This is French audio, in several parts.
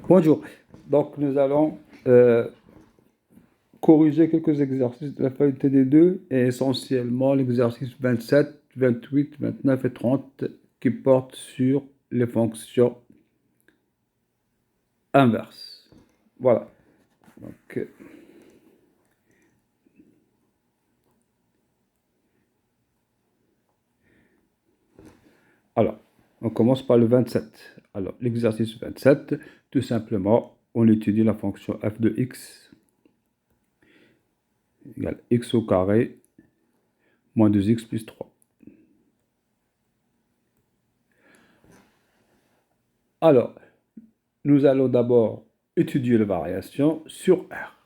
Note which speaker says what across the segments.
Speaker 1: Bonjour. Donc, nous allons euh, corriger quelques exercices de la feuille TD2 et essentiellement l'exercice 27, 28, 29 et 30 qui portent sur les fonctions inverses. Voilà. Donc, alors, on commence par le 27. Alors, l'exercice 27, tout simplement, on étudie la fonction f de x égale x au carré moins 2x plus 3. Alors, nous allons d'abord étudier les variations sur R.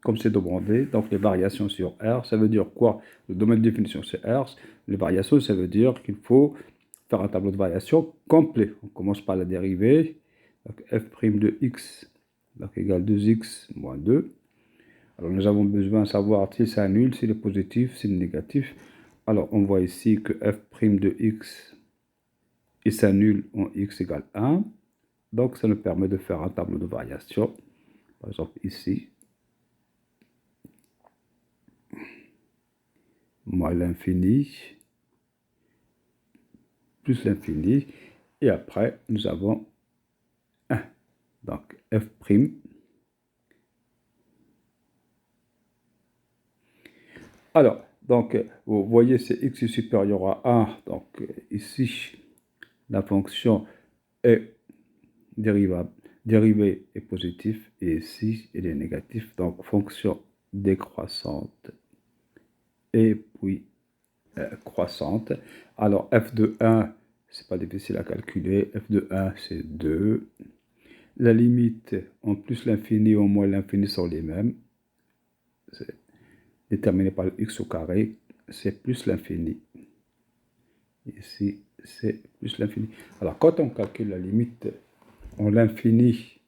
Speaker 1: Comme c'est demandé, donc les variations sur R, ça veut dire quoi? Le domaine de définition c'est R, les variations, ça veut dire qu'il faut faire un tableau de variation complet. On commence par la dérivée, donc f' de x donc, égale 2x moins 2. Alors nous avons besoin de savoir si c'est nul, si c'est positif, si c'est négatif. Alors on voit ici que f' de x il s'annule en x égale 1. Donc ça nous permet de faire un tableau de variation. Par exemple ici, moins l'infini, plus l'infini, et après, nous avons 1. Donc, f'. Alors, donc, vous voyez, c'est x est supérieur à 1. Donc, ici, la fonction est dérivée est positive, et ici, elle est négative. Donc, fonction décroissante et puis croissante. Alors, f de 1, c'est pas difficile à calculer. F de 1, c'est 2. La limite, en plus l'infini et en moins l'infini sont les mêmes. C'est déterminé par x au carré. C'est plus l'infini. Ici, c'est plus l'infini. Alors, quand on calcule la limite en l'infini,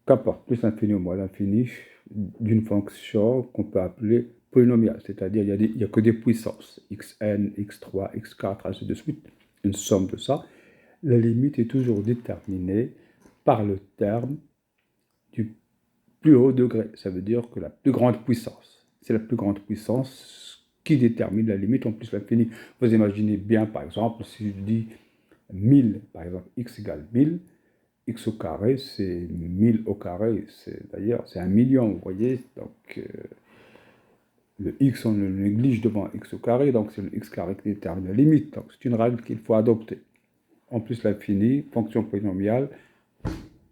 Speaker 1: qu'importe, plus l'infini ou moins l'infini, d'une fonction qu'on peut appeler polynomiale, c'est-à-dire il n'y a que des puissances, xn, x3, x4, ainsi de suite, une somme de ça, la limite est toujours déterminée par le terme du plus haut degré. Ça veut dire que la plus grande puissance, c'est la plus grande puissance qui détermine la limite en plus l'infini. Vous imaginez bien, par exemple, si je dis 1000, par exemple, x égale 1000, x au carré, c'est 1000 au carré, d'ailleurs, c'est 1 million, vous voyez. Donc, le x, on le néglige devant x au carré, donc c'est le x carré qui détermine la limite. Donc, c'est une règle qu'il faut adopter. En plus l'infini, fonction polynomiale,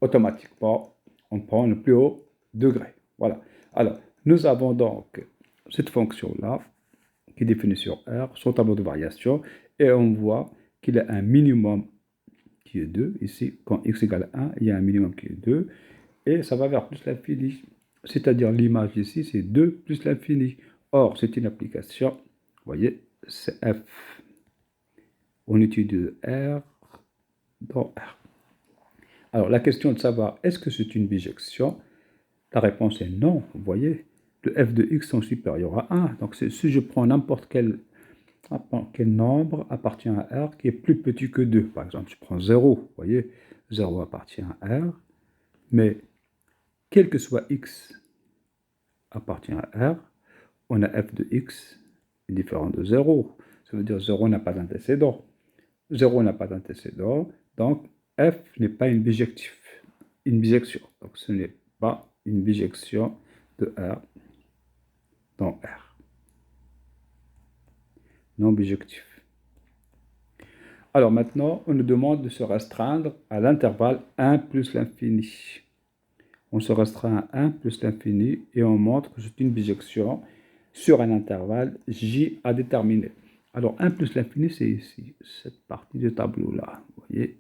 Speaker 1: automatiquement, on prend le plus haut degré. Voilà. Alors, nous avons donc cette fonction-là qui définit sur R son tableau de variation et on voit qu'il y a un minimum qui est 2. Ici, quand x égale 1, il y a un minimum qui est 2 et ça va vers plus l'infini. C'est-à-dire l'image ici, c'est 2 plus l'infini. Or, c'est une application, vous voyez, c'est F. On étudie R dans R. Alors, la question de savoir, est-ce que c'est une bijection? La réponse est non, vous voyez. Le f de x est supérieur à 1. Donc, si je prends n'importe quel nombre appartient à R qui est plus petit que 2. Par exemple, je prends 0, vous voyez. 0 appartient à R. Mais quel que soit x appartient à R, on a f de x est différent de 0. Ça veut dire 0 n'a pas d'antécédent. 0 n'a pas d'antécédent, donc f n'est pas une bijection. Donc ce n'est pas une bijection de R dans R. Non bijectif. Alors maintenant, on nous demande de se restreindre à l'intervalle 1 plus l'infini. On se restreint à 1 plus l'infini et on montre que c'est une bijection sur un intervalle J à déterminer. Alors 1 plus l'infini, c'est ici, cette partie du tableau-là. Vous voyez,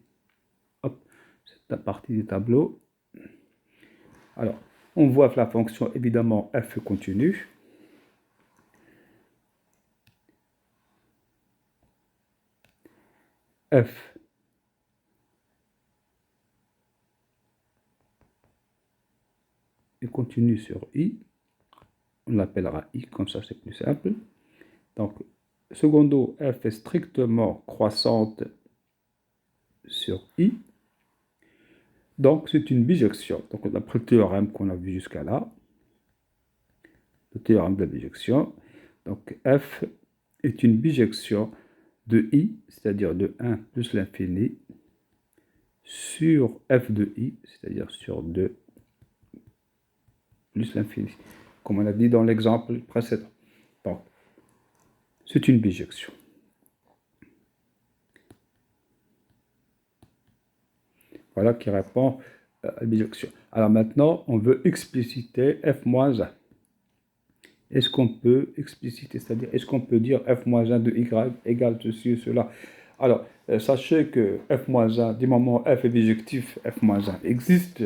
Speaker 1: hop, cette partie du tableau. Alors, on voit que la fonction, évidemment, f continue. F est continue sur i. On l'appellera i, comme ça c'est plus simple. Donc, secondo, f est strictement croissante sur i. Donc, c'est une bijection. Donc, d'après le théorème qu'on a vu jusqu'à là, le théorème de la bijection, donc f est une bijection de i, c'est-à-dire de 1 plus l'infini, sur f de i, c'est-à-dire sur 2 plus l'infini, comme on a dit dans l'exemple précédent. Donc, c'est une bijection. Voilà qui répond à la bijection. Alors maintenant, on veut expliciter f moins 1. Est-ce qu'on peut expliciter, c'est-à-dire est-ce qu'on peut dire f moins 1 de y égale ceci ou cela? Alors, sachez que f moins 1, du moment où f est bijectif, f moins 1 existe,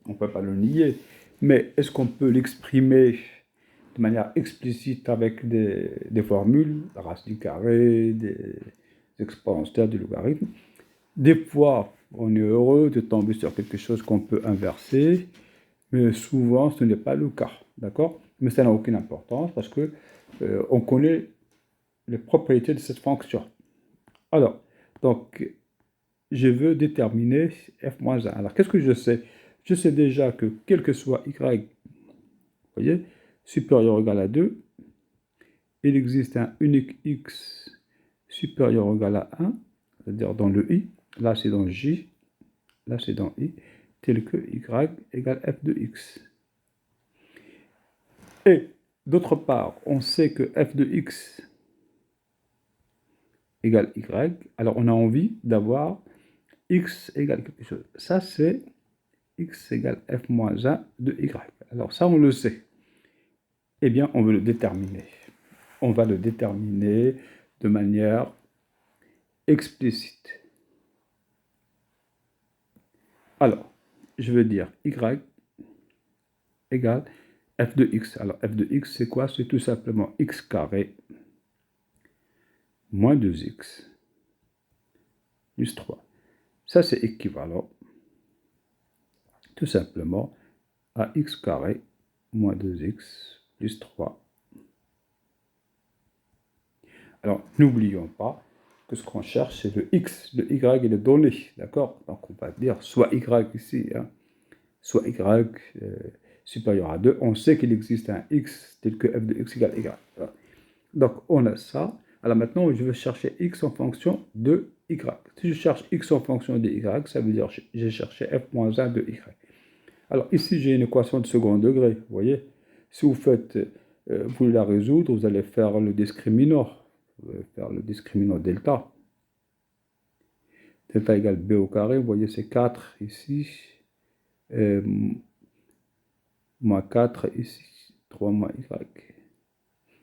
Speaker 1: on ne peut pas le nier, mais est-ce qu'on peut l'exprimer de manière explicite avec des formules, la racine du carré, des exponentiels, du logarithme? Des fois, on est heureux de tomber sur quelque chose qu'on peut inverser, mais souvent, ce n'est pas le cas, d'accord? Mais ça n'a aucune importance parce que on connaît les propriétés de cette fonction. Alors, donc, je veux déterminer f-1. Alors, qu'est-ce que je sais? Je sais déjà que quel que soit y, vous voyez, supérieur ou égal à 2, il existe un unique x supérieur ou égal à 1, c'est-à-dire dans le i, là c'est dans j, là c'est dans i, tel que y égale f de x. Et d'autre part, on sait que f de x égale y, alors on a envie d'avoir x égale quelque chose. Ça, c'est x égale f moins 1 de y. Alors ça, on le sait. Eh bien, on veut le déterminer. On va le déterminer de manière explicite. Alors, je veux dire y égale f de x. Alors, f de x, c'est quoi? C'est tout simplement x carré moins 2x plus 3. Ça, c'est équivalent tout simplement à x carré moins 2x plus 3. Alors, n'oublions pas que ce qu'on cherche, c'est le x, le y et le donné, d'accord? Donc, on va dire soit y ici, hein, soit y supérieur à 2. On sait qu'il existe un x tel que f de x égale y. Voilà. Donc, on a ça. Alors maintenant, je veux chercher x en fonction de y. Si je cherche x en fonction de y, ça veut dire que j'ai cherché f moins 1 de y. Alors ici, j'ai une équation de second degré, vous voyez. Si vous faites, vous voulez la résoudre, vous allez faire le discriminant. Vous allez faire le discriminant delta. Delta égale b au carré, vous voyez, c'est 4 ici. Moins 4 ici. 3 moins y.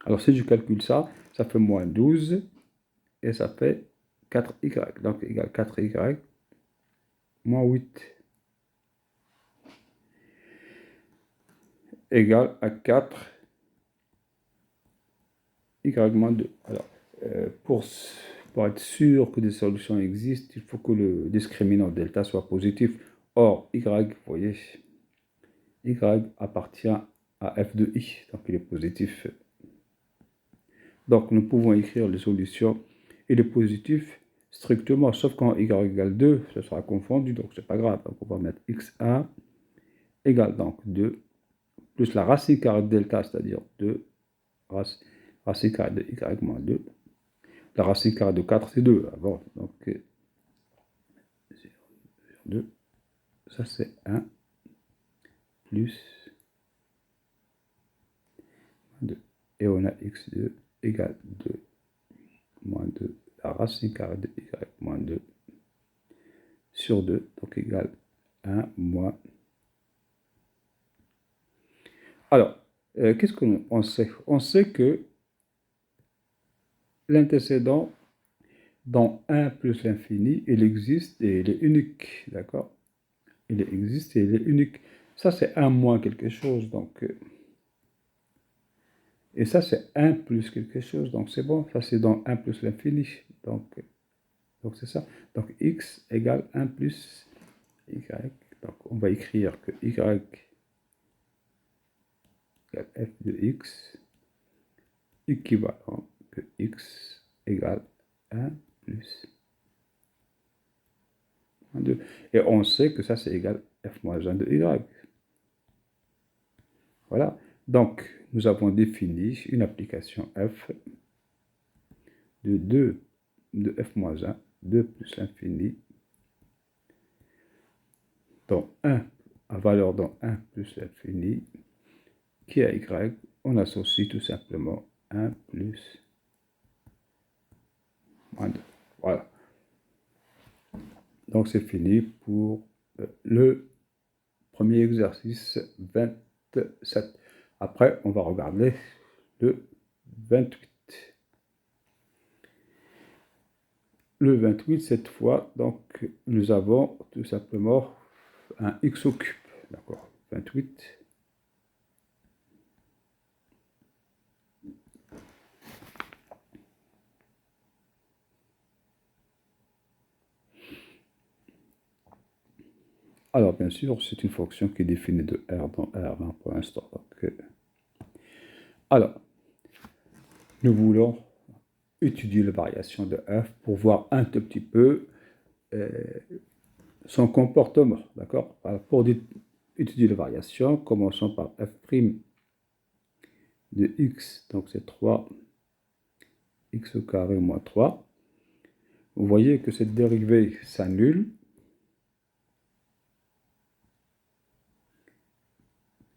Speaker 1: Alors si je calcule ça, ça fait moins 12 et ça fait 4y. Donc égale 4y moins 8 égale à 4 y moins 2. Alors, pour être sûr que des solutions existent, il faut que le discriminant delta soit positif. Or, y, vous voyez, y appartient à f de i, donc il est positif. Donc, nous pouvons écrire les solutions. Il est positif strictement, sauf quand y égale 2, ce sera confondu, donc c'est pas grave. Donc, on va mettre x1 égale donc 2, plus la racine carrée de delta, c'est-à-dire 2, racine carrée de y moins 2. La racine carrée de 4, c'est 2. Bon, donc 2, ça c'est 1 plus 2. Et on a x2 égale 2 moins 2. La racine carrée de y moins 2 sur 2, donc égale 1 moins. Alors, qu'est-ce qu'on sait? On sait que l'antécédent dans 1 plus l'infini, il existe et il est unique, d'accord? Il existe et il est unique. Ça, c'est 1 moins quelque chose, donc... et ça, c'est 1 plus quelque chose, donc c'est bon. Ça, c'est dans 1 plus l'infini, donc c'est ça. Donc, x égale 1 plus y. Donc, on va écrire que y égale f de x équivalent que x égale 1 plus 2. Et on sait que ça, c'est égal à f moins 1 de y. Voilà. Donc, nous avons défini une application f de 2 de f moins 1, 2 plus l'infini, dans 1, à valeur dans 1 plus l'infini, qui est à y, on associe tout simplement 1 plus moins 2. Voilà. Donc, c'est fini pour le premier exercice 27. Après, on va regarder le 28. Le 28, cette fois, donc, nous avons tout simplement un x au cube. D'accord, 28. Alors, bien sûr, c'est une fonction qui est définie de R dans R hein, pour l'instant. Alors, nous voulons étudier la variation de f pour voir un tout petit peu son comportement. D'accord? Pour étudier la variation, commençons par f' de x, donc c'est 3 x au carré moins 3. Vous voyez que cette dérivée s'annule.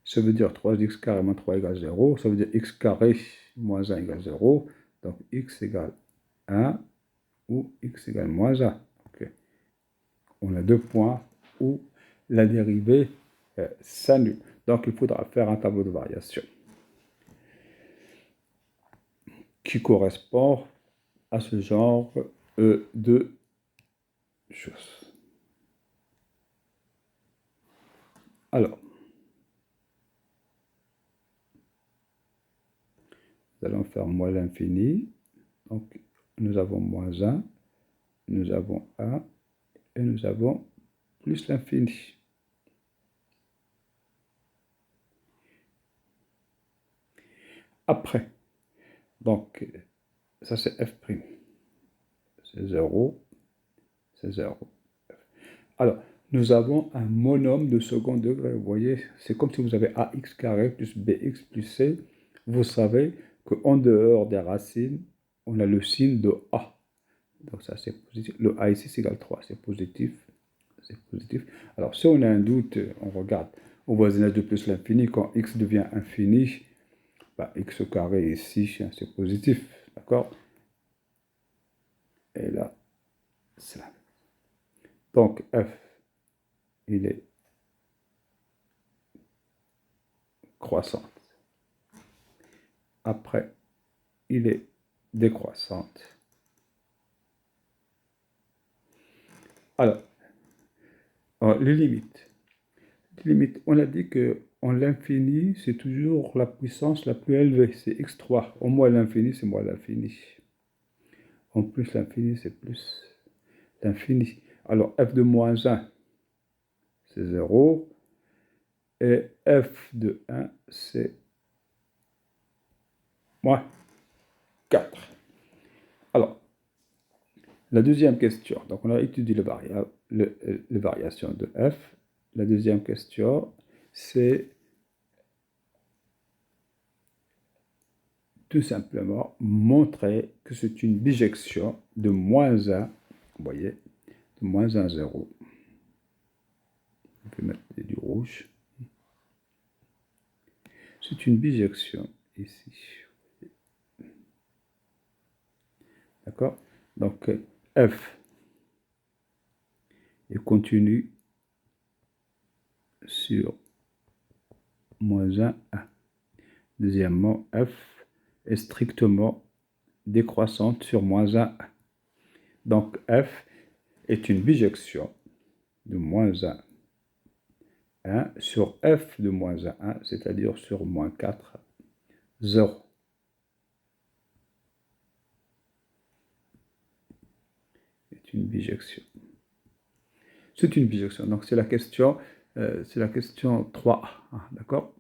Speaker 1: Ça veut dire 3x carré moins 3 égale 0. Ça veut dire x carré moins 1 égale 0. Donc x égale 1 ou x égale moins 1. Okay. On a 2 points où la dérivée s'annule. Donc il faudra faire un tableau de variation qui correspond à ce genre de choses. Alors, nous allons faire moins l'infini. Donc, nous avons moins 1, nous avons 1, et nous avons plus l'infini. Après, donc, ça c'est f'. C'est 0, c'est 0. Alors, nous avons un monôme de second degré. Vous voyez, c'est comme si vous avez ax carré plus bx plus c. Vous savez qu'en dehors des racines, on a le signe de a. Donc ça, c'est positif. Le a ici, c'est égal à 3. C'est positif. C'est positif. Alors, si on a un doute, on regarde au voisinage de plus l'infini. Quand x devient infini, bah, x au carré ici, c'est positif. D'accord? Et là, c'est là. Donc, f, il est croissante. Après, il est décroissante. Alors, les limites. Les limites, on a dit que en l'infini, c'est toujours la puissance la plus élevée, c'est x3. En moins l'infini, c'est moins l'infini. En plus l'infini, c'est plus l'infini. Alors, f de moins 1, c'est 0. Et f de 1, c'est moins 4. Alors, la deuxième question. Donc, on a étudié les variations de f. La deuxième question, c'est tout simplement montrer que c'est une bijection de moins 1, vous voyez, de moins 1, 0. On peut mettre du rouge. C'est une bijection ici. D'accord? Donc, f est continu sur moins 1, 1. Deuxièmement, f est strictement décroissante sur moins 1, 1. Donc, f est une bijection de moins 1, 1 sur f de moins 1, 1, c'est-à-dire sur moins 4, 0. C'est une bijection. C'est une bijection. Donc, c'est la question 3A. Hein, d'accord?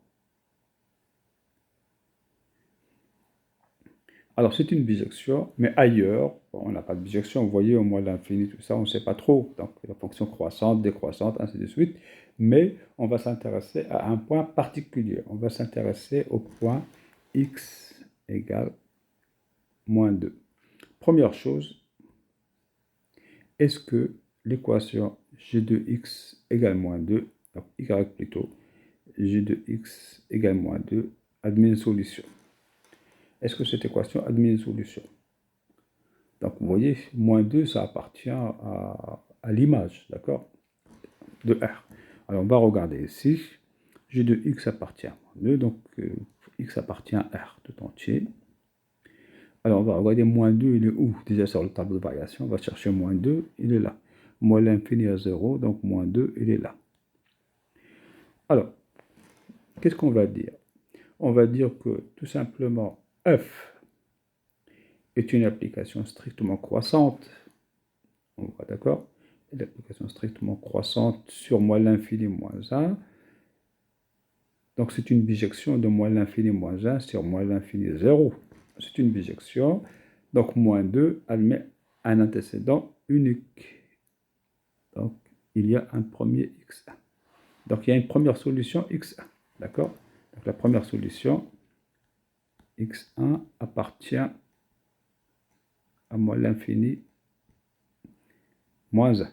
Speaker 1: Alors, c'est une bijection, mais ailleurs, bon, on n'a pas de bijection. Vous voyez, au moins l'infini, tout ça, on ne sait pas trop. Donc, la fonction croissante, décroissante, ainsi de suite. Mais on va s'intéresser à un point particulier. On va s'intéresser au point x égale moins 2. Première chose, est-ce que l'équation g de x égale moins 2, donc y plutôt, g de x égale moins 2, admet une solution? Est-ce que cette équation admet une solution? Donc, vous voyez, moins 2, ça appartient à l'image, d'accord, de R. Alors, on va regarder ici. G de x appartient à moins 2, donc x appartient à R tout entier. Alors, on va regarder moins 2, il est où? Déjà sur le tableau de variation, on va chercher moins 2, il est là. Moins l'infini à 0, donc moins 2, il est là. Alors, qu'est-ce qu'on va dire? On va dire que tout simplement, f est une application strictement croissante. On voit d'accord? L'application strictement croissante sur moins l'infini moins 1. Donc, c'est une bijection de moins l'infini moins 1 sur moins l'infini 0. C'est une bijection. Donc, moins 2 admet un antécédent unique. Donc, il y a un premier x1. Donc, il y a une première solution x1. D'accord? Donc, la première solution x1 appartient à moins l'infini moins 1.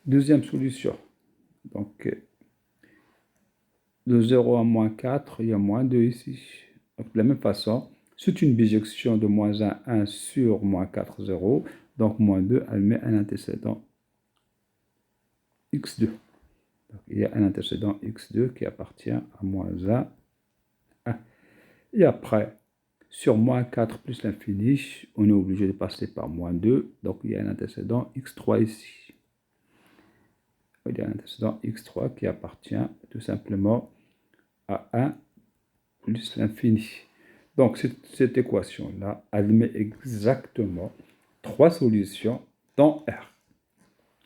Speaker 1: Deuxième solution. Donc, de 0 à moins 4, il y a moins 2 ici. Donc, de la même façon, c'est une bijection de moins 1, 1 sur moins 4, 0. Donc, moins 2 admet un antécédent x2. Donc, il y a un antécédent x2 qui appartient à moins 1, 1. Et après, sur moins 4 plus l'infini, on est obligé de passer par moins 2. Donc, il y a un antécédent x3 ici. Il y a un antécédent x3 qui appartient tout simplement à 1 plus l'infini. Donc, cette équation-là admet exactement 3 solutions dans R.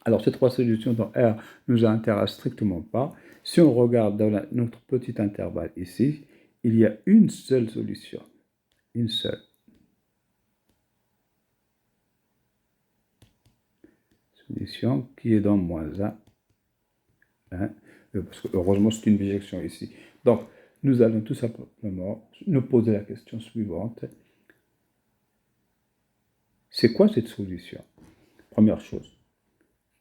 Speaker 1: Alors, ces 3 solutions dans R ne nous intéressent strictement pas. Si on regarde dans notre petit intervalle ici, il y a une seule solution. Une seule. Solution qui est dans moins 1. Hein, parce que heureusement, c'est une bijection ici. Donc, nous allons tout simplement nous poser la question suivante. C'est quoi cette solution? Première chose,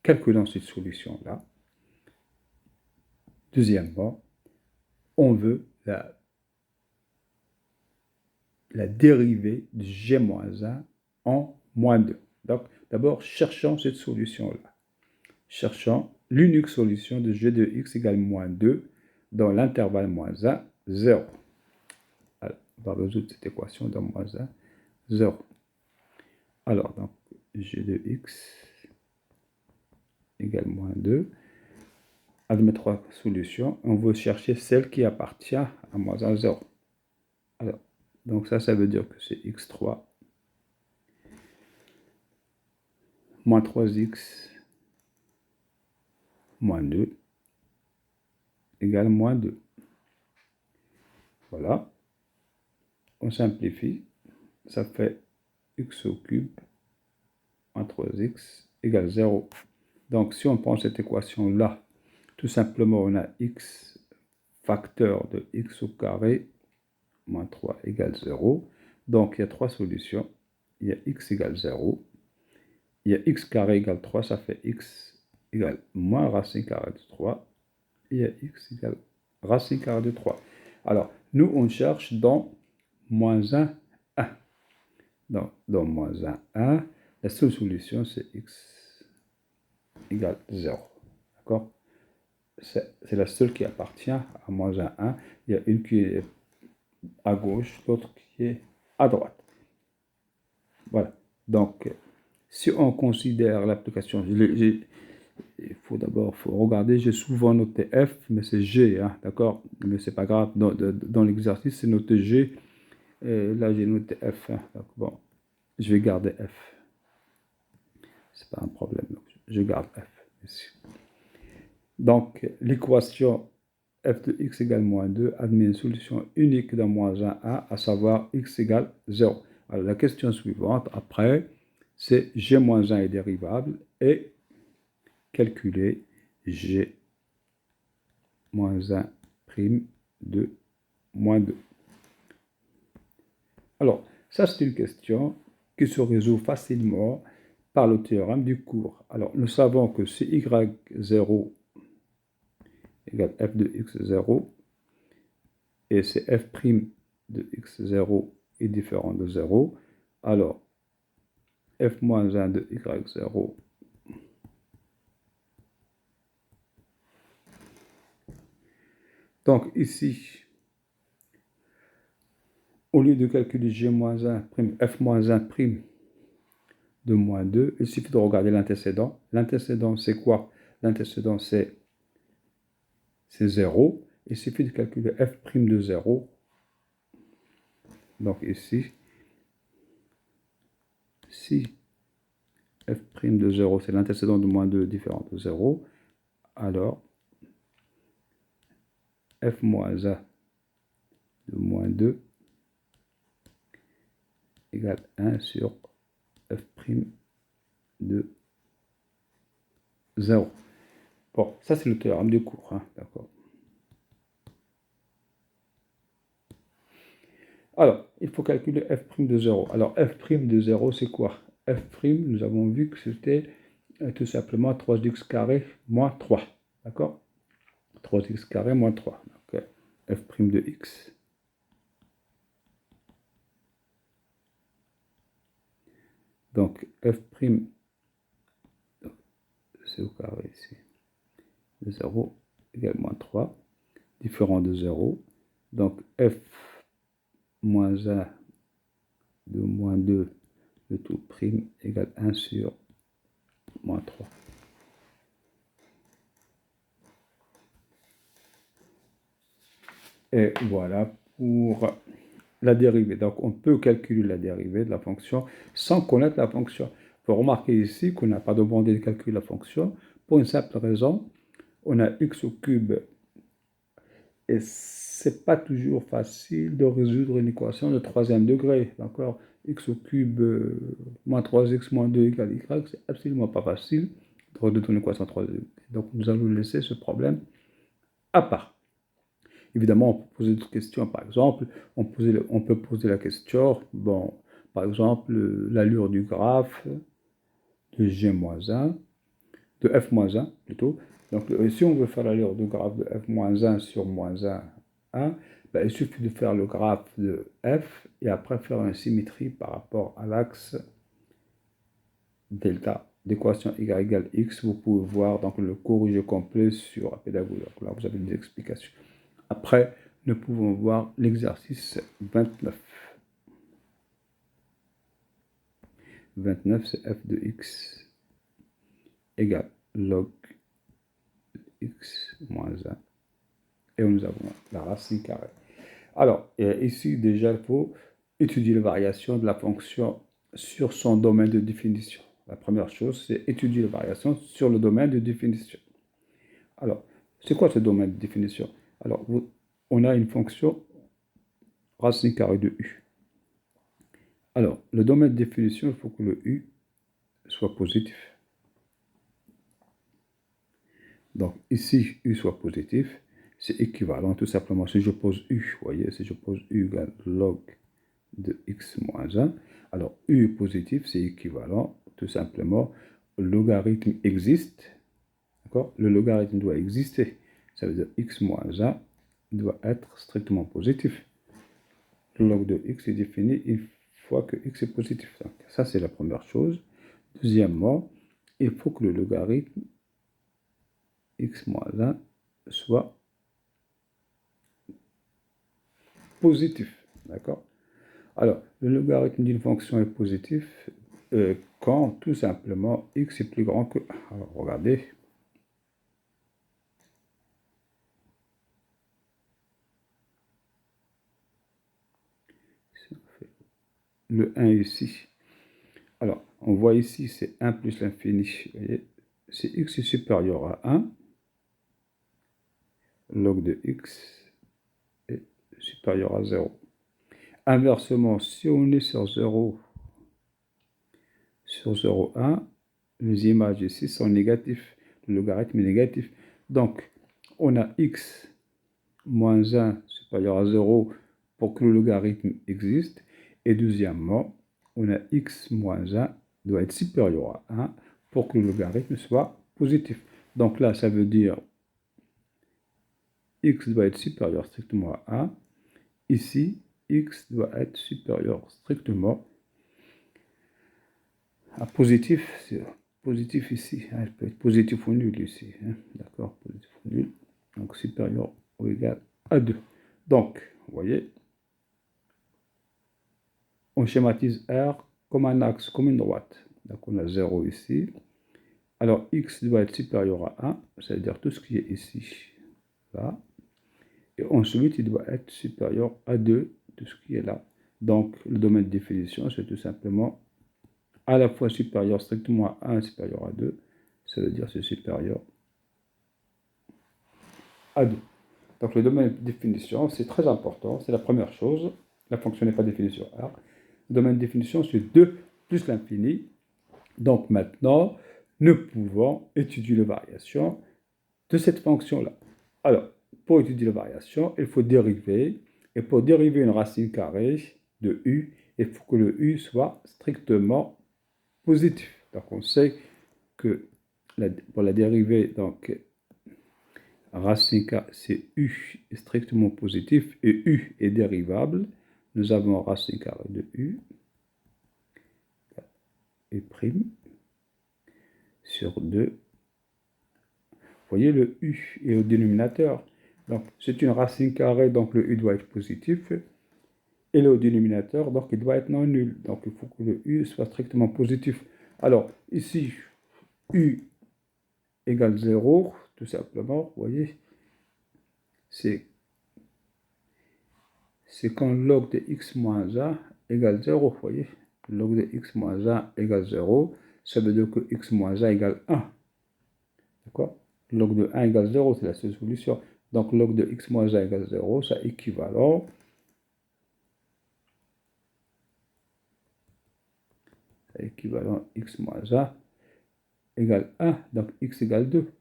Speaker 1: calculons cette solution-là. Deuxièmement, on veut la dérivée de g-1 en moins 2. Donc, d'abord, cherchons cette solution-là. Cherchons l'unique solution de g de x égale moins 2 dans l'intervalle moins 1, 0. Alors, on va résoudre cette équation dans moins 1, 0. Alors, donc, g de x égale moins 2. Avec 3 solutions, on veut chercher celle qui appartient à moins 1, 0. Alors, donc ça veut dire que c'est x3 moins 3x moins 2 égale moins 2. Voilà. On simplifie. Ça fait x au cube moins 3x égale 0. Donc, si on prend cette équation-là, tout simplement, on a x facteur de x au carré moins 3 égale 0. Donc, il y a 3 solutions. Il y a x égale 0. Il y a x carré égale 3, ça fait x égale moins racine carrée de 3. Et il y a x égale racine carrée de 3. Alors, nous, on cherche dans moins 1, 1. Dans moins 1, 1, la seule solution, c'est x égale 0. D'accord? C'est la seule qui appartient à moins 1, 1. Il y a une qui est à gauche, l'autre qui est à droite. Voilà. Donc, si on considère l'application, il faut d'abord regarder, j'ai souvent noté F, mais c'est G, hein, d'accord? Mais c'est pas grave, dans l'exercice, c'est noté G. Et là, j'ai noté F. Hein, donc, bon, je vais garder F. C'est pas un problème. Donc, je garde F ici. Donc, l'équation f de x égale moins 2 admet une solution unique dans moins 1, à savoir x égale 0. Alors, la question suivante, après, c'est g moins 1 est dérivable et calculer g moins 1 prime de moins 2. Alors, ça, c'est une question qui se résout facilement par le théorème du cours. Alors, nous savons que si y0 égale f de x0 et c'est f' de x0 est différent de 0, alors f moins 1 de y0 donc ici, au lieu de calculer g-1', f-1' de moins 2, il suffit de regarder l'antécédent. L'antécédent, c'est quoi? L'antécédent, c'est 0. Il suffit de calculer f' de 0. Donc ici, si f' de 0, c'est l'antécédent de moins 2 différent de 0, alors f moins 1 de moins 2 égale 1 sur f' de 0. Bon, ça c'est le théorème du cours, hein, d'accord. Alors, il faut calculer f' de 0. Alors, f' de 0, c'est quoi? F', nous avons vu que c'était tout simplement 3x carré moins 3, d'accord? 3x carré moins 3, donc f' de x. Donc, f', c'est au carré ici, de 0 égale moins 3, différent de 0. Donc, f moins 1 de moins 2 de tout prime égale 1 sur moins 3. Et voilà pour la dérivée. Donc, on peut calculer la dérivée de la fonction sans connaître la fonction. Il faut remarquer ici qu'on n'a pas demandé de calculer la fonction pour une simple raison. On a x au cube et c'est pas toujours facile de résoudre une équation de troisième degré. D'accord? X au cube moins 3x moins 2 égale y, c'est absolument pas facile de résoudre une équation de troisième degré. Donc, nous allons laisser ce problème à part. Évidemment, on peut poser d'autres questions. Par exemple, on peut poser la question, bon, par exemple, l'allure du graphe de G-1, de F-1 plutôt. Donc, si on veut faire l'allure du graphe de F-1 sur moins 1, ben, il suffit de faire le graphe de F et après faire une symétrie par rapport à l'axe delta d'équation y égale x. Vous pouvez voir donc le corrigé complet sur la pédagogie. Donc là, vous avez des explications. Après, nous pouvons voir l'exercice 29. 29, c'est f de x égale log x moins 1. Et nous avons la racine carrée. Alors, ici, déjà, il faut étudier les variations de la fonction sur son domaine de définition. La première chose, c'est étudier les variations sur le domaine de définition. Alors, c'est quoi ce domaine de définition? Alors, on a une fonction racine carrée de u. Alors, le domaine de définition, il faut que le u soit positif. Donc, ici, u soit positif, c'est équivalent tout simplement. Si je pose u, vous voyez, si je pose u égale log de x moins 1, alors u est positif, c'est équivalent tout simplement. Le logarithme existe, d'accord? Le logarithme doit exister. Ça veut dire x moins 1 doit être strictement positif. Le log de x est défini une fois que x est positif. Donc, ça, c'est la première chose. Deuxièmement, il faut que le logarithme x moins 1 soit positif. D'accord? Alors, le logarithme d'une fonction est positif quand tout simplement x est plus grand que 1. Alors, regardez. Le 1 ici. Alors, on voit ici, c'est 1 plus l'infini. Vous voyez, si x est supérieur à 1, log de x est supérieur à 0. Inversement, si on est sur 0, 1, les images ici sont négatives. Le logarithme est négatif. Donc, on a x moins 1 supérieur à 0 pour que le logarithme existe. Et deuxièmement, on a x moins 1 doit être supérieur à 1 pour que le logarithme soit positif. Donc là, ça veut dire x doit être supérieur strictement à 1. Ici, x doit être supérieur strictement à positif. C'est positif ici. Elle peut être positif ou nul ici. D'accord, positif ou nul. Donc supérieur ou égal à 2. Donc, vous voyez, on schématise R comme un axe, comme une droite. Donc on a 0 ici. Alors x doit être supérieur à 1, c'est-à-dire tout ce qui est ici, là. Et ensuite, il doit être supérieur à 2, tout ce qui est là. Donc le domaine de définition, c'est tout simplement à la fois supérieur strictement à 1 supérieur à 2, ça veut dire c'est supérieur à 2. Donc le domaine de définition, c'est très important, c'est la première chose. La fonction n'est pas définie sur R. Le domaine de définition, c'est 2 plus l'infini. Donc maintenant, nous pouvons étudier les variations de cette fonction-là. Alors, pour étudier les variations, il faut dériver. Et pour dériver une racine carrée de u, il faut que le u soit strictement positif. Donc on sait que pour la dérivée, donc racine carrée, c'est u est strictement positif et u est dérivable. Nous avons racine carrée de u et prime sur 2. Vous voyez, le u est au dénominateur. Donc, c'est une racine carrée, donc le u doit être positif. Et le dénominateur, donc il doit être non nul. Donc, il faut que le u soit strictement positif. Alors, ici, u égale 0, tout simplement, vous voyez, c'est quand log de x moins 1 égale 0, vous voyez. Log de x moins 1 égale 0, ça veut dire que x moins 1 égale 1. D'accord? Log de 1 égale 0, c'est la seule solution. Donc, log de x moins 1 égale 0, ça équivalent. Équivalent x moins 1 égale 1, donc x égale 2.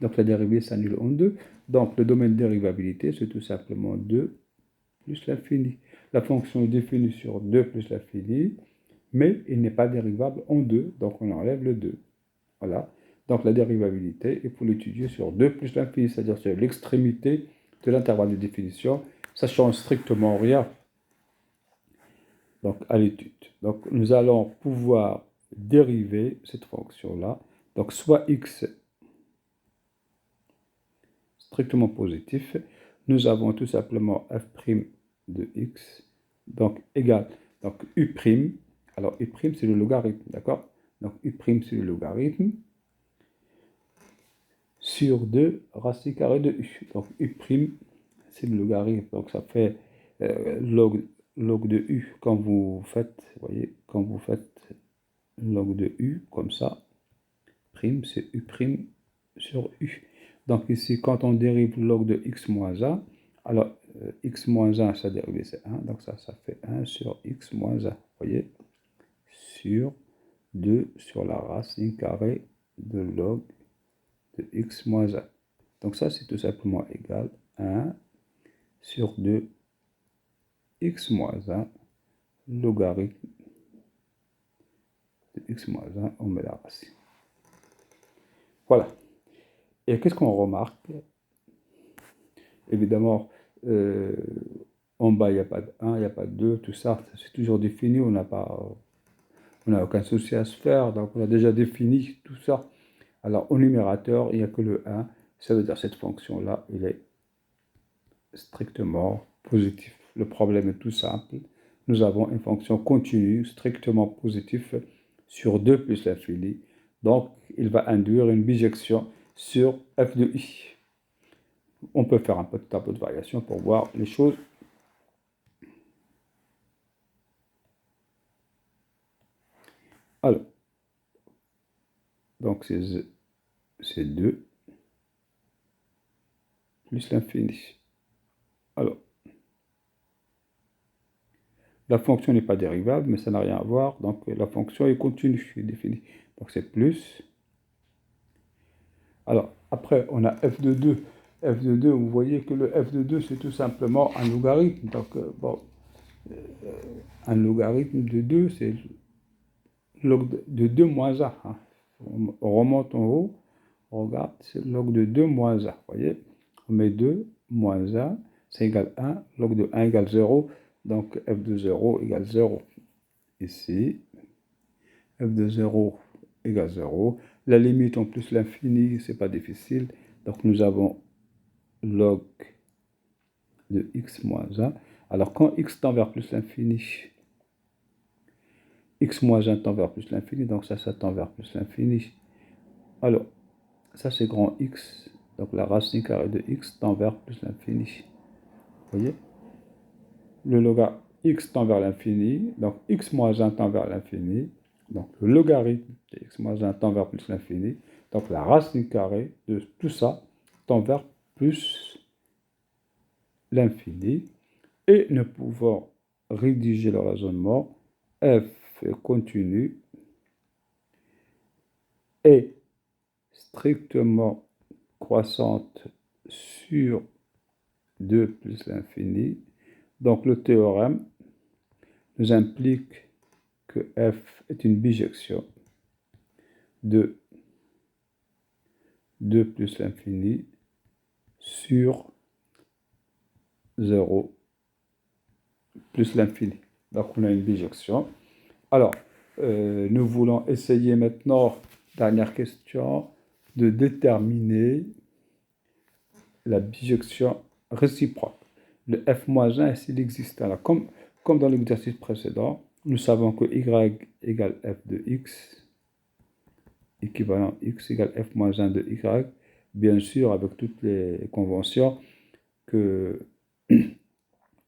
Speaker 1: Donc la dérivée s'annule en 2. Donc le domaine de dérivabilité, c'est tout simplement 2 plus l'infini. La fonction est définie sur 2 plus l'infini, mais il n'est pas dérivable en 2, donc on enlève le 2. Voilà. Donc la dérivabilité, il faut l'étudier sur 2 plus l'infini, c'est-à-dire sur l'extrémité de l'intervalle de définition. Ça ne change strictement rien. Donc à l'étude. Donc nous allons pouvoir dériver cette fonction-là. Donc soit x strictement positif, nous avons tout simplement f' de x, donc égal, donc u', alors u' c'est le logarithme, d'accord? Donc u' c'est le logarithme sur 2 racine carrée de u. Donc u' c'est le logarithme, donc ça fait log de u quand vous faites, vous voyez, quand vous faites log de u comme ça, prime c'est u' sur u. Donc ici, quand on dérive log de x moins 1, alors x moins 1, sa dérivée c'est 1, donc ça fait 1 sur x moins 1, vous voyez, sur 2 sur la racine carrée de log de x moins 1. Donc ça, c'est tout simplement égal à 1 sur 2 x moins 1 logarithme de x moins 1, on met la racine. Voilà. Et qu'est-ce qu'on remarque? Évidemment, en bas, il n'y a pas de 1, il n'y a pas de 2, tout ça, c'est toujours défini, on n'a aucun souci à se faire, donc on a déjà défini tout ça. Alors, au numérateur, il n'y a que le 1, ça veut dire que cette fonction-là, il est strictement positif. Le problème est tout simple, nous avons une fonction continue, strictement positive, sur 2 plus l'infini, donc il va induire une bijection sur f de i. On peut faire un peu de tableau de variation pour voir les choses. Alors, donc c'est 2 plus l'infini. Alors, la fonction n'est pas dérivable, mais ça n'a rien à voir. Donc, la fonction est continue, est définie. Donc, c'est plus. Alors, après, on a f de 2. F de 2, vous voyez que le f de 2, c'est tout simplement un logarithme. Donc, bon, un logarithme de 2, c'est log de 2 moins 1. Hein. On remonte en haut, on regarde, c'est log de 2 moins 1. Vous voyez, on met 2 moins 1, c'est égal à 1. Log de 1 égale 0. Donc, f de 0 égale 0. Ici, f de 0 égale 0. La limite en plus l'infini, c'est pas difficile. Donc, nous avons log de x moins 1. Alors, quand x tend vers plus l'infini, x moins 1 tend vers plus l'infini, donc ça tend vers plus l'infini. Alors, ça c'est grand X, donc la racine carrée de X tend vers plus l'infini. Vous voyez? Le logarithme X tend vers l'infini, donc X moins 1 tend vers l'infini. Donc le logarithme de X moins 1 tend vers plus l'infini. Donc la racine carrée de tout ça tend vers plus l'infini. Et nous pouvons rédiger le raisonnement. F est continu est strictement croissante sur 2 plus l'infini. Donc le théorème nous implique que f est une bijection de 2 plus l'infini sur 0 plus l'infini. Donc on a une bijection. Alors, nous voulons essayer maintenant, dernière question, de déterminer la bijection réciproque. Le f-1, s'il existe. Alors, comme dans l'exercice précédent, nous savons que y égale f de x, équivalent x égale f-1 de y, bien sûr avec toutes les conventions que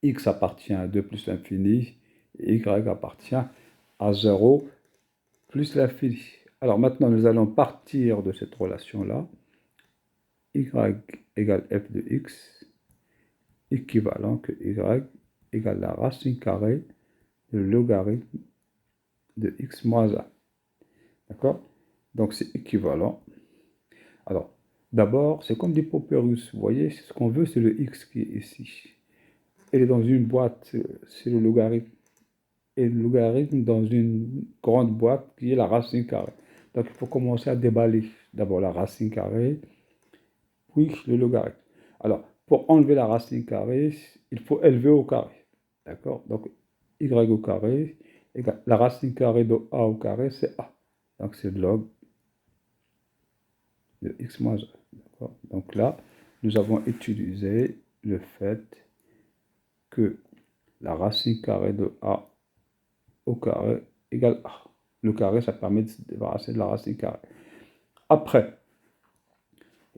Speaker 1: x appartient à 2 plus l'infini, et y appartient à 0 plus l'infini. Alors maintenant, nous allons partir de cette relation-là, y égale f de x, équivalent que y égale la racine carrée de logarithme de x moins 1. D'accord? Donc c'est équivalent. Alors, d'abord, c'est comme des paupérus. Vous voyez, ce qu'on veut, c'est le x qui est ici. Elle est dans une boîte, c'est le logarithme. Et le logarithme dans une grande boîte qui est la racine carrée. Donc il faut commencer à déballer d'abord la racine carrée, puis le logarithme. Alors, pour enlever la racine carrée, il faut élever au carré. D'accord? Donc, y au carré égale la racine carrée de a au carré, c'est a. Donc, c'est log de x moins 1. Donc là, nous avons utilisé le fait que la racine carrée de a au carré égale a. Le carré, ça permet de se débarrasser de la racine carrée. Après,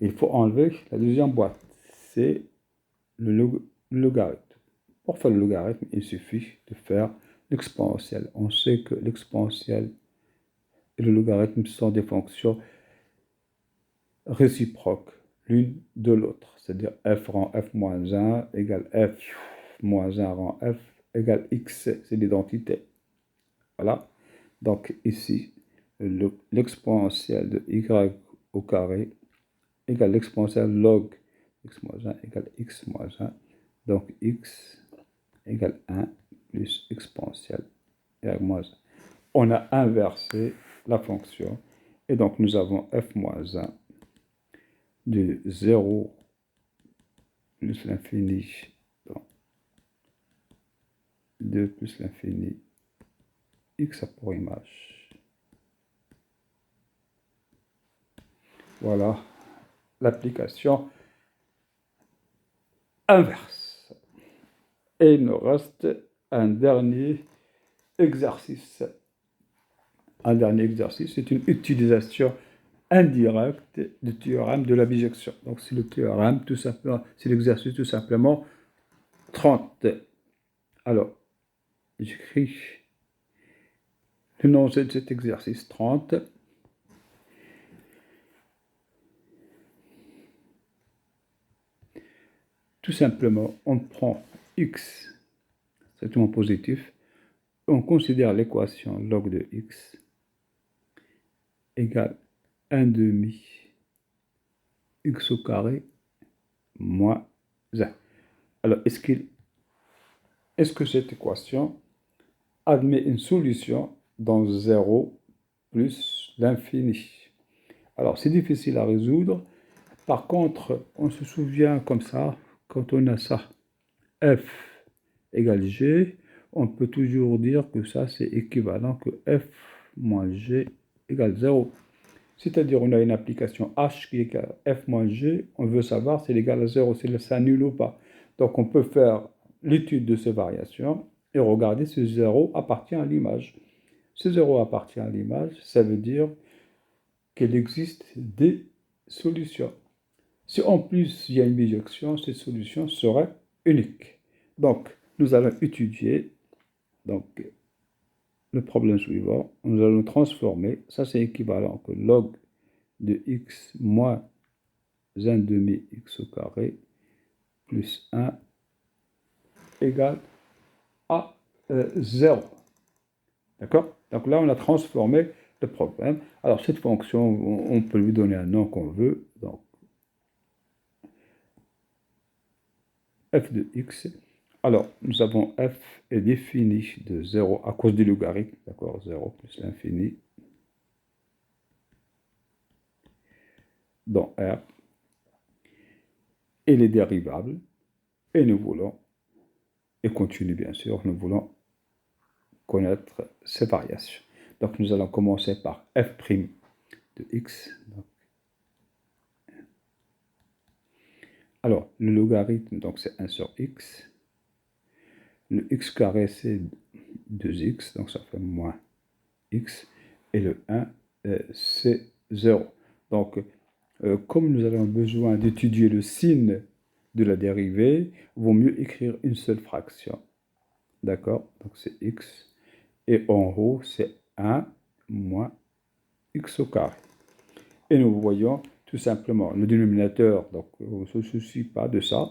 Speaker 1: il faut enlever la deuxième boîte. C'est le logarithme. Pour faire le logarithme, il suffit de faire l'exponentielle. On sait que l'exponentielle et le logarithme sont des fonctions réciproques l'une de l'autre. C'est-à-dire f rend f moins 1 égale f moins 1 rend f égale x. C'est l'identité. Voilà. Donc ici, l'exponentielle de y au carré égale l'exponentielle log x moins 1 égale x moins 1. Donc x égale 1 plus exponentielle y moins 1. On a inversé la fonction et donc nous avons f moins 1 de 0 plus l'infini, 2 plus l'infini, x a pour image. Voilà l'application inverse. Et il nous reste un dernier exercice. Un dernier exercice, c'est une utilisation indirecte du théorème de la bijection. Donc c'est le théorème, tout simplement, c'est l'exercice tout simplement 30. Alors, j'écris le nom de cet exercice 30. tout simplement, on prend x, strictement positif, on considère l'équation log de x égale 1 demi x au carré moins 1. Alors, est-ce que cette équation admet une solution dans 0 plus l'infini? Alors, c'est difficile à résoudre. Par contre, on se souvient comme ça, quand on a ça, f égale g, on peut toujours dire que ça, c'est équivalent que f moins g égale 0. C'est-à-dire, on a une application h qui est égale à f moins g, on veut savoir si elle est égale à 0, si ça annule ou pas. Donc, on peut faire l'étude de ces variations et regarder si 0 appartient à l'image. Si 0 appartient à l'image, ça veut dire qu'il existe des solutions. Si en plus il y a une bijection, cette solution serait unique. Donc, nous allons étudier le problème suivant. Nous allons transformer, ça c'est équivalent que log de x moins 1 demi x au carré plus 1 égale à 0. D'accord? Donc là, on a transformé le problème. Alors, cette fonction, on peut lui donner un nom qu'on veut. Donc, f de x. Alors, nous avons f est défini de 0 à cause du logarithme, d'accord, 0 plus l'infini, dans R, et les dérivables, et nous voulons, et continue bien sûr, nous voulons connaître ces variations. Donc, nous allons commencer par f' de x. Alors, le logarithme, donc c'est 1 sur x. Le x carré, c'est 2x, donc ça fait moins x. Et le 1, c'est 0. Donc, comme nous avons besoin d'étudier le signe de la dérivée, il vaut mieux écrire une seule fraction. D'accord? Donc, c'est x. Et en haut, c'est 1 moins x au carré. Et nous voyons tout simplement le dénominateur, donc on ne se soucie pas de ça,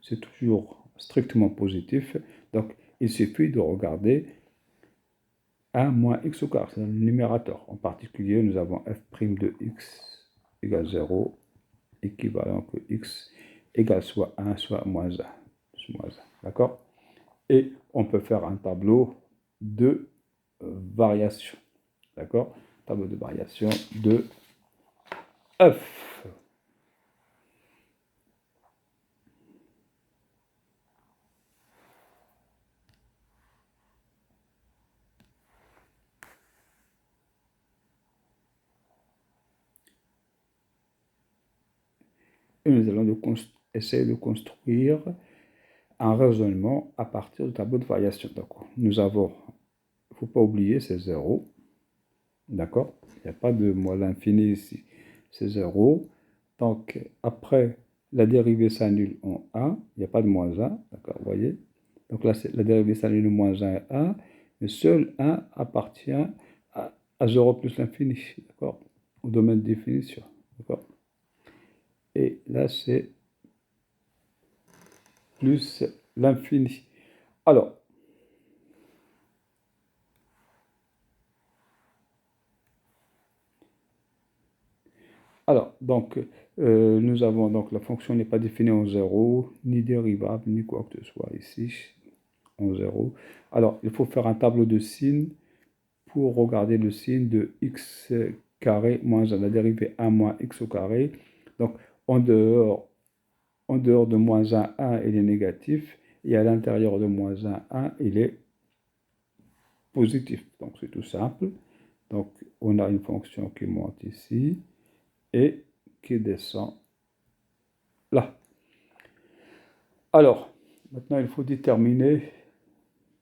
Speaker 1: c'est toujours strictement positif. Donc, il suffit de regarder 1 moins x au carré, c'est le numérateur. En particulier, nous avons f' de x égale 0, équivalent que x égale soit 1, soit moins 1. D'accord? Et on peut faire un tableau de variation. D'accord? Tableau de variation de f. Et nous allons essayer de construire un raisonnement à partir du tableau de variation. Donc, nous avons, il ne faut pas oublier, c'est 0. D'accord? Il n'y a pas de moins l'infini ici. C'est 0. Donc, après, la dérivée s'annule en 1. Il n'y a pas de moins 1. D'accord? Vous voyez? Donc là, la dérivée s'annule en moins 1 et 1. Mais seul 1 appartient à 0 plus l'infini. D'accord? Au domaine de définition. D'accord? Et là, c'est plus l'infini. Alors, donc, nous avons donc la fonction n'est pas définie en 0, ni dérivable, ni quoi que ce soit ici, en 0. Alors, il faut faire un tableau de signes pour regarder le signe de x carré moins 1, la dérivée 1 moins x au carré. Donc, en dehors de moins 1, 1, il est négatif, et à l'intérieur de moins 1, 1, il est positif. Donc, c'est tout simple. Donc, on a une fonction qui monte ici et qui descend là. Alors, maintenant, il faut déterminer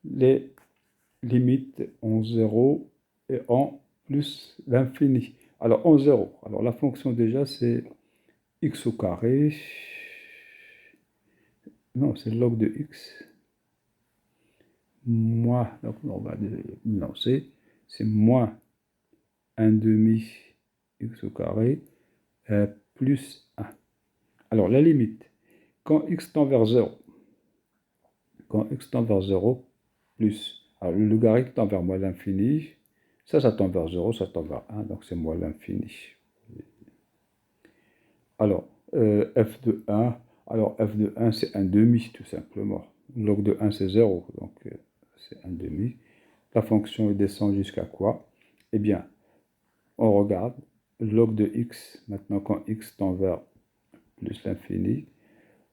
Speaker 1: les limites en 0 et en plus l'infini. Alors, en 0, alors la fonction déjà, c'est x au carré. Non, c'est log de x. Moins, donc on va lancer, c'est moins 1 demi x au carré plus 1. Alors, la limite. quand x tend vers 0, quand x tend vers 0, plus, alors le logarithme tend vers moins l'infini, ça tend vers 0, ça tend vers 1, donc c'est moins l'infini. Alors, f de 1, alors f de 1 c'est 1 demi tout simplement. Log de 1 c'est 0, donc c'est 1 demi. La fonction descend jusqu'à quoi? Eh bien, on regarde log de x, maintenant quand x tend vers plus l'infini,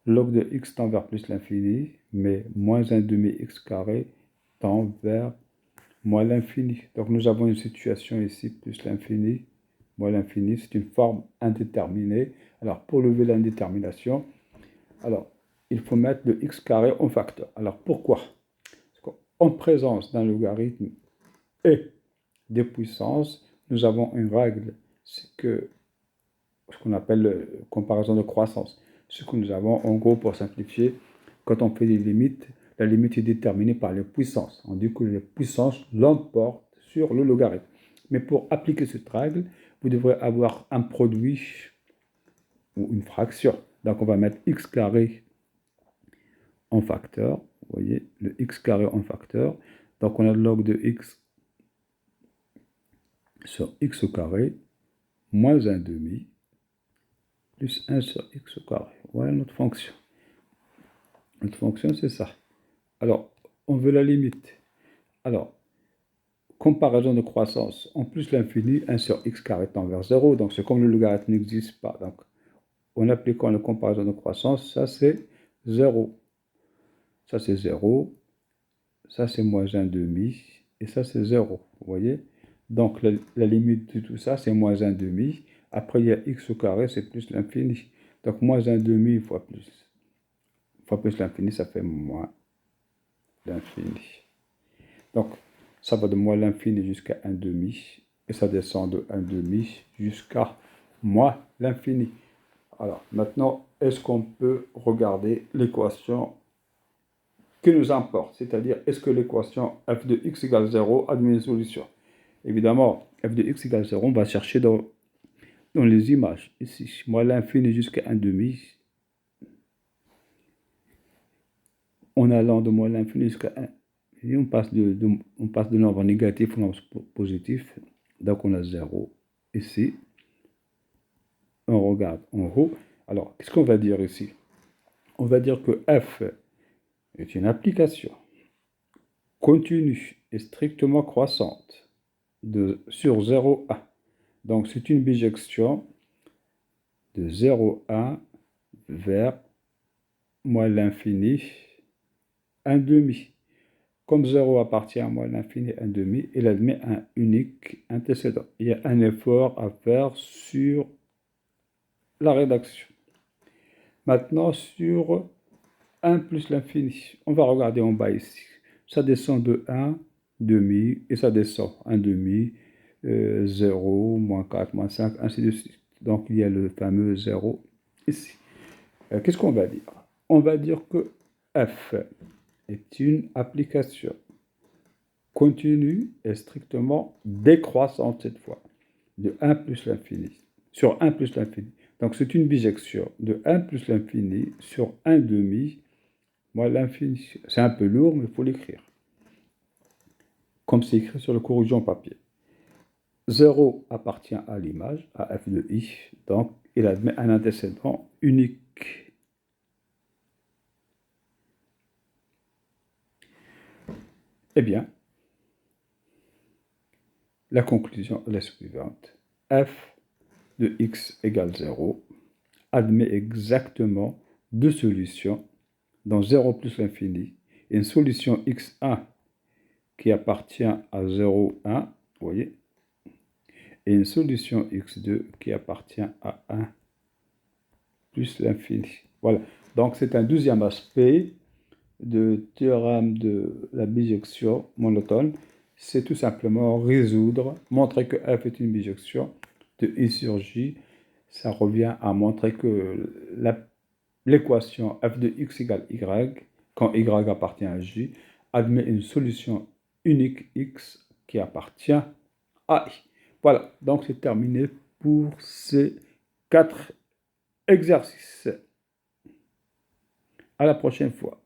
Speaker 1: log de x tend vers plus l'infini, mais moins 1 demi x carré tend vers moins l'infini. Donc nous avons une situation ici, plus l'infini, moins l'infini, c'est une forme indéterminée. Alors pour lever l'indétermination, alors il faut mettre le x carré en facteur. Alors pourquoi? Parce qu'en présence d'un logarithme et des puissances, nous avons une règle, c'est que ce qu'on appelle comparaison de croissance. Ce que nous avons, en gros, pour simplifier, quand on fait des limites, la limite est déterminée par les puissances. On dit que les puissances l'emportent sur le logarithme. Mais pour appliquer cette règle, vous devrez avoir un produit ou une fraction. Donc on va mettre x carré en facteur. Vous voyez, le x carré en facteur. Donc on a log de x sur x au carré moins 1 demi plus 1 sur x au carré. Voilà notre fonction. Notre fonction, c'est ça. Alors, on veut la limite. Alors, comparaison de croissance. En plus l'infini, 1 sur x carré tend vers 0. Donc, c'est comme le logarithme n'existe pas. Donc, en appliquant la comparaison de croissance, ça c'est 0. Ça c'est 0. Ça c'est moins 1 demi. Et ça c'est 0. Vous voyez? Donc, la limite de tout ça, c'est moins 1 demi. Après, il y a x au carré, c'est plus l'infini. Donc, moins 1 demi fois plus l'infini, ça fait moins l'infini. Donc, ça va de moins l'infini jusqu'à 1 demi, et ça descend de 1 demi jusqu'à moins l'infini. Alors, maintenant, est-ce qu'on peut regarder l'équation qui nous importe? C'est-à-dire, est-ce que l'équation f de x égale 0 admet une solution? Évidemment, f de x égale 0, on va chercher dans les images. Ici, moins l'infini jusqu'à 1 demi, en allant de moins l'infini jusqu'à 1. Et on passe de nombre négatif au nombre positif. Donc on a 0 ici. On regarde en haut. Alors, qu'est-ce qu'on va dire ici? On va dire que f est une application continue et strictement croissante sur 0, 1. Donc c'est une bijection de 0, 1 vers moins l'infini, 1 demi. Comme 0 appartient à moins l'infini 1 demi, il admet un unique antécédent. Il y a un effort à faire sur la rédaction. Maintenant, sur 1 plus l'infini, on va regarder en bas ici. Ça descend de 1 demi, et ça descend 1 demi, 0, moins 4, moins 5, ainsi de suite. Donc, il y a le fameux 0 ici. Qu'est-ce qu'on va dire? On va dire que f est une application continue et strictement décroissante cette fois, de 1 plus l'infini, sur 1 plus l'infini. Donc c'est une bijection de 1 plus l'infini sur 1 demi, moins l'infini. C'est un peu lourd, mais il faut l'écrire. Comme c'est écrit sur le corrigeant papier. 0 appartient à l'image, à f de i, donc il admet un antécédent unique. Eh bien, la conclusion est la suivante. F de x égale 0 admet exactement deux solutions dans 0 plus l'infini. Une solution x1 qui appartient à 0, 1, vous voyez, et une solution x2 qui appartient à 1 plus l'infini. Voilà, donc c'est un deuxième aspect de théorème de la bijection monotone. C'est tout simplement résoudre, montrer que f est une bijection de i sur j. Ça revient à montrer que l'équation f de x égale y, quand y appartient à j, admet une solution unique x qui appartient à i. Voilà, donc c'est terminé pour ces 4 exercices. À la prochaine fois.